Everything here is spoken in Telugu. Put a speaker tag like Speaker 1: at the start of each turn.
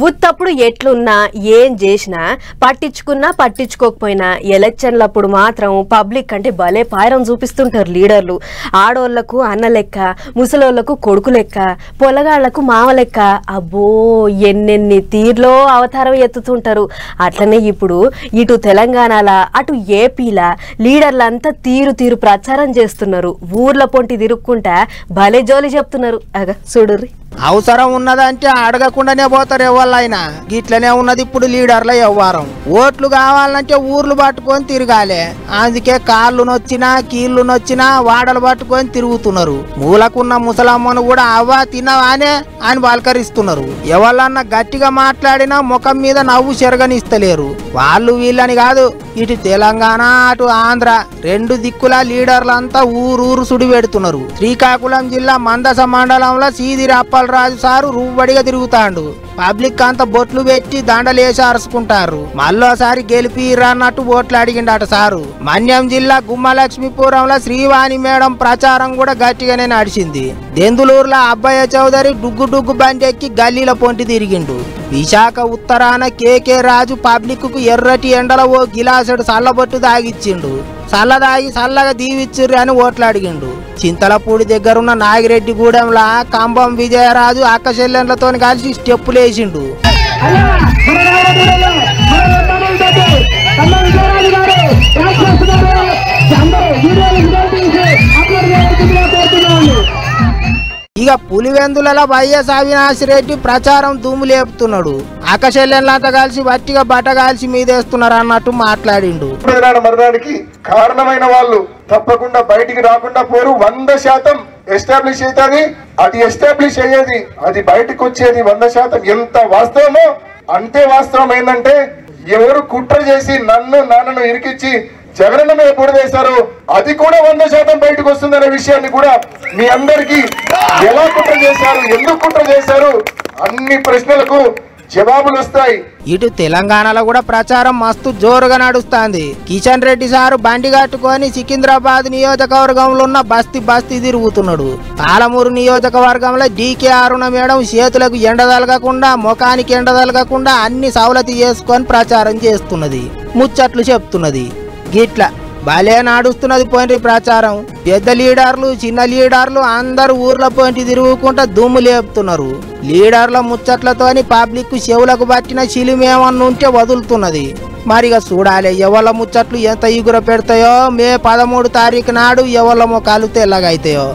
Speaker 1: ఉత్తప్పుడు ఎట్లున్నా ఏం చేసినా పట్టించుకున్నా పట్టించుకోకపోయినా ఎలక్షన్లప్పుడు మాత్రం పబ్లిక్ అంటే భలే పాయరం చూపిస్తుంటారు లీడర్లు. ఆడోళ్లకు అన్న లెక్క, ముసలోళ్లకు కొడుకు లెక్క, పొలగాళ్లకు మామ లెక్క, అబ్బో ఎన్నెన్ని తీర్లో అవతారం ఎత్తుతుంటారు. అట్లనే ఇప్పుడు ఇటు తెలంగాణల అటు ఏపీల లీడర్లంతా తీరు తీరు ప్రచారం చేస్తున్నారు. ఊర్ల పొంటి తిరుక్కుంటా భలే జోలి చెప్తున్నారు. అగ చూడుర్రి.
Speaker 2: అవసరం ఉన్నదంటే అడగకుండానే పోతారు ఎవళ్ళైనా. గిట్లనే ఉన్నది ఇప్పుడు లీడర్ల వ్యవహారం. ఓట్లు కావాలంటే ఊర్లు పట్టుకొని తిరగాలి. అందుకే కాళ్ళు నొచ్చినా కీళ్లు నొచ్చినా వాడలు పట్టుకొని తిరుగుతున్నారు. మూలకున్న ముసలమ్మను కూడా అవ్వా తినవానే అని పలకరిస్తున్నారు. ఎవళ్ళన్నా గట్టిగా మాట్లాడినా ముఖం మీద నవ్వు చెరగనిస్తలేరు. వాళ్ళు వీళ్ళని కాదు, ఇటు తెలంగాణ అటు ఆంధ్ర రెండు దిక్కుల లీడర్లంతా ఊరూరు సుడి పెడుతున్నారు. శ్రీకాకుళం జిల్లా మందస మండలంలో సీదిరప్ప రాజు సారు రూబడిగా తిరుగుతాండు. పబ్లిక్ అంతా బొట్లు పెట్టి దండలేసి అరుచుకుంటారు. మళ్ళోసారి గెలిపిరా అన్నట్టు ఓట్లు అడిగిండట సారు. మన్యం జిల్లా గుమ్మలక్ష్మీపురంలో శ్రీవాణి మేడం ప్రచారం కూడా గట్టిగానే నడిచింది. దెందులూరులో అబ్బయ్య చౌదరి డుగ్గు డుగ్గు బండి ఎక్కి గల్లీల పొంటి తిరిగిండు. విశాఖ ఉత్తరాన కేకే రాజు పబ్లిక్ కు ఎర్రటి ఎండల ఓ గిలాసుడు సల్లబొట్టు దాగిచ్చిండు. సల్లదాగి సల్లగా దీవిచ్చిర్రు అని ఓట్లు అడిగిండు. చింతలపూడి దగ్గరున్న నాగిరెడ్డి గూడెంలా కంబం విజయరాజు అక్క చెల్లెండ్లతో కలిసి స్టెప్పులేసిండు. ఇక పులివెందులలో వైఎస్ అవినాష్ రెడ్డి ప్రచారం దుమ్ము లేపుతున్నాడు. అక్కచెల్లెళ్ళంతా కలిసి వట్టిగా బట్టగాల్సి మీదేస్తున్నారు అన్నట్టు మాట్లాడిండు.
Speaker 3: మరణానికి కారణమైన వాళ్ళు తప్పకుండా బయటికి రాకుండా పోరు. 100% ఎస్టాబ్లిష్ అవుతుంది. అది ఎస్టాబ్లిష్ అయ్యేది, అది బయటకు వచ్చేది 100% ఎంత వాస్తవమో అంతే వాస్తవం. ఏంటంటే ఎవరు కుట్ర చేసి నాన్నను ఇరికిచ్చి జగనన్న మీద పొడివేశారు, అది కూడా 100% బయటకు వస్తుందనే విషయాన్ని కూడా మీ అందరికీ ఎలా కుట్ర చేశారు, ఎందుకు కుట్ర చేశారు అన్ని ప్రశ్నలకు జవాబులు వస్తాయి.
Speaker 2: ఇటు తెలంగాణలో కూడా ప్రచారం మస్తు జోరుగా నడుస్తుంది. కిషన్ రెడ్డి సారు బండి కట్టుకొని సికింద్రాబాద్ నియోజకవర్గంలో ఉన్న బస్తీ తిరుగుతున్నాడు. పాలమూరు నియోజకవర్గంలో డీకే అరుణ మేడం చేతులకు ఎండదలగకుండా ముఖానికి ఎండదలగకుండా అన్ని సవలతి చేసుకొని ప్రచారం చేస్తున్నది, ముచ్చట్లు చెప్తున్నది. గిట్ల భలే నడుస్తున్నది పోయిన ప్రచారం. పెద్ద లీడర్లు చిన్న లీడర్లు అందరు ఊర్ల పోయింటి తిరుగుకుంటా దుమ్ము లేపుతున్నారు. లీడర్ల ముచ్చట్లతోని పబ్లిక్ చెవులకు పట్టిన చిలిమేమన్నా ఉంటే వదులుతున్నది. మరిగా చూడాలి ఎవళ్ళ ముచ్చట్లు ఎంత ఈగుర పెడతాయో. మే 13 తారీఖు నాడు ఎవళ్ళ మొఖాలు తెల్లగైతాయో.